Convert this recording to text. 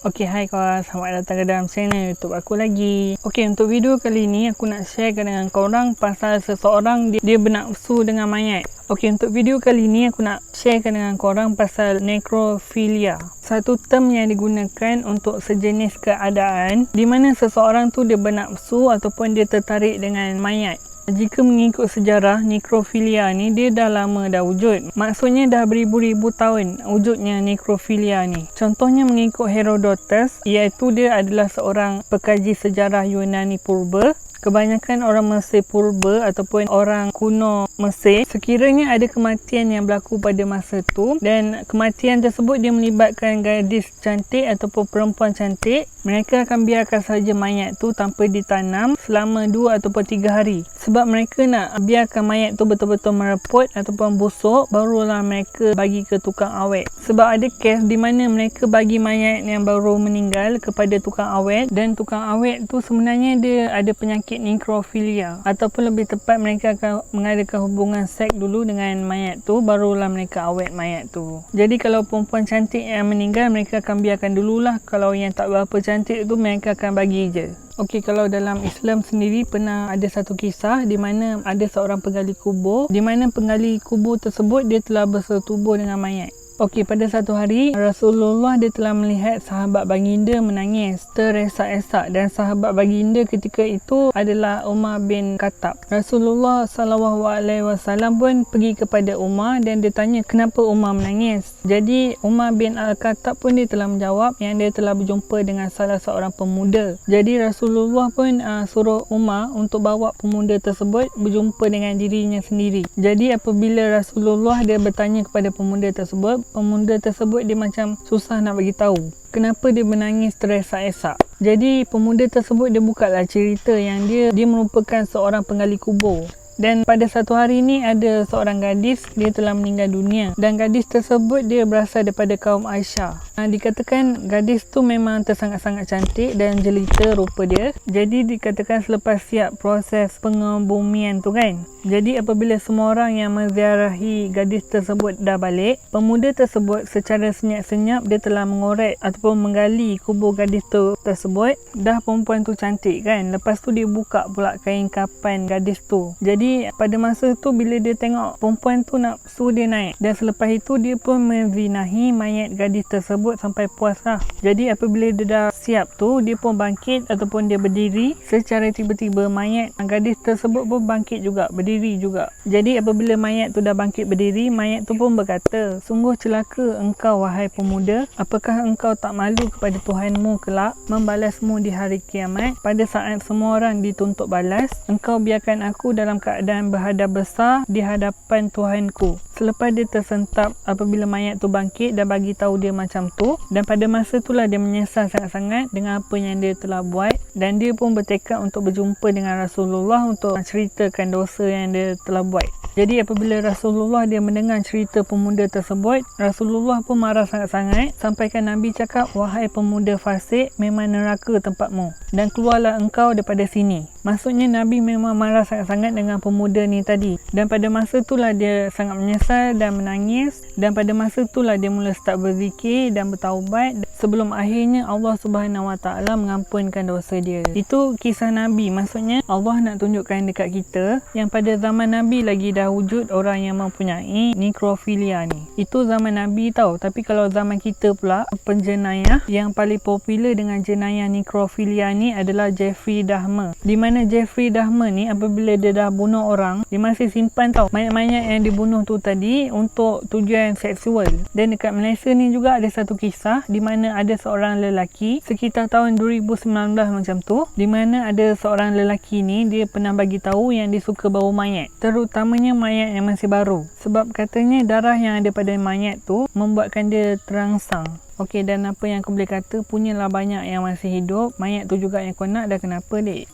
Okey, hai kawan, selamat datang ke dalam channel YouTube aku lagi. Okey, untuk video kali ni aku nak sharekan dengan korang pasal seseorang dia bernafsu dengan mayat. Okey, untuk video kali ni aku nak sharekan dengan korang pasal necrophilia. Satu term yang digunakan untuk sejenis keadaan di mana seseorang tu dia bernafsu ataupun dia tertarik dengan mayat. Jika mengikut sejarah, necrophilia ni dia dah lama dah wujud. Maksudnya dah beribu-ribu tahun wujudnya necrophilia ni. Contohnya mengikut Herodotus, iaitu dia adalah seorang pekaji sejarah Yunani purba. Kebanyakan orang Mesir purba ataupun orang kuno Mesir, sekiranya ada kematian yang berlaku pada masa tu dan kematian tersebut dia melibatkan gadis cantik ataupun perempuan cantik, mereka akan biarkan saja mayat tu tanpa ditanam selama 2 ataupun 3 hari. Sebab mereka nak biarkan mayat tu betul-betul mereput ataupun busuk, barulah mereka bagi ke tukang awet. Sebab ada kes di mana mereka bagi mayat yang baru meninggal kepada tukang awet dan tukang awet tu sebenarnya dia ada penyakit necrophilia, ataupun lebih tepat mereka akan mengadakan hubungan seks dulu dengan mayat tu, barulah mereka awet mayat tu. Jadi kalau perempuan cantik yang meninggal, mereka akan biarkan dululah. Kalau yang tak berapa cantik tu mereka akan bagi je. Okey, kalau dalam Islam sendiri pernah ada satu kisah di mana ada seorang penggali kubur, di mana penggali kubur tersebut dia telah bersetubuh dengan mayat. Okey, pada satu hari Rasulullah dia telah melihat sahabat baginda menangis teresak-esak, dan sahabat baginda ketika itu adalah Umar bin Khattab. Rasulullah SAW pun pergi kepada Umar dan dia tanya kenapa Umar menangis. Jadi Umar bin Al-Khattab pun dia telah menjawab yang dia telah berjumpa dengan salah seorang pemuda. Jadi Rasulullah pun suruh Umar untuk bawa pemuda tersebut berjumpa dengan dirinya sendiri. Jadi apabila Rasulullah dia bertanya kepada pemuda tersebut dia macam susah nak bagi tahu kenapa dia menangis teresak-esak. Jadi pemuda tersebut dia bukalah cerita yang dia merupakan seorang penggali kubur. Dan pada satu hari ni ada seorang gadis dia telah meninggal dunia, dan gadis tersebut dia berasal daripada kaum Aisyah. Dikatakan gadis tu memang tersangat-sangat cantik dan jelita rupa dia. Jadi dikatakan selepas siap proses pengebumian tu kan, jadi apabila semua orang yang menziarahi gadis tersebut dah balik, pemuda tersebut secara senyap-senyap dia telah mengorek ataupun menggali kubur gadis tu tersebut. Dah perempuan tu cantik kan, lepas tu dia buka pula kain kapan gadis tu. Jadi pada masa tu bila dia tengok perempuan tu, nafsu dia naik, dan selepas itu dia pun menzinahi mayat gadis tersebut sampai puas lah. Jadi apabila dia dah siap tu, dia pun bangkit ataupun dia berdiri. Secara tiba-tiba mayat gadis tersebut pun bangkit juga, berdiri juga. Jadi apabila mayat tu dah bangkit berdiri, mayat tu pun berkata, sungguh celaka engkau wahai pemuda, apakah engkau tak malu kepada Tuhanmu kelak membalasmu di hari kiamat? Pada saat semua orang dituntut balas, engkau biarkan aku dalam keadaan berhadap besar di hadapan Tuhanku. Selepas dia tersentap apabila mayat tu bangkit dan bagi tahu dia macam tu, dan pada masa itulah dia menyesal sangat-sangat dengan apa yang dia telah buat, dan dia pun bertekad untuk berjumpa dengan Rasulullah untuk ceritakan dosa yang dia telah buat. Jadi apabila Rasulullah dia mendengar cerita pemuda tersebut, Rasulullah pun marah sangat-sangat, sampaikan Nabi cakap, wahai pemuda fasik, memang neraka tempatmu dan keluarlah engkau daripada sini. Maksudnya Nabi memang marah sangat-sangat dengan pemuda ni tadi, dan pada masa itulah dia sangat menyesal dan menangis, dan pada masa itulah dia mula start berzikir dan bertaubat sebelum akhirnya Allah Subhanahu Wa Taala mengampunkan dosa dia. Itu kisah Nabi. Maksudnya Allah nak tunjukkan dekat kita yang pada zaman Nabi lagi dah wujud orang yang mempunyai necrophilia ni. Itu zaman Nabi tau. Tapi kalau zaman kita pula, penjenayah yang paling popular dengan jenayah necrophilia ni adalah Jeffrey Dahmer. Di mana Jeffrey Dahmer ni apabila dia dah bunuh orang, dia masih simpan tau mayat-mayat yang dibunuh tu tadi untuk tujuan seksual. Dan dekat Malaysia ni juga ada satu kisah di mana ada seorang lelaki sekitar tahun 2019 macam tu, di mana ada seorang lelaki ni dia pernah bagi tahu yang dia suka bau mayat, terutamanya mayat yang masih baru, sebab katanya darah yang ada pada mayat tu membuatkan dia terangsang. Okey, dan apa yang aku boleh kata, punyalah banyak yang masih hidup, mayat tu juga yang kau nak, dah kenapa dek?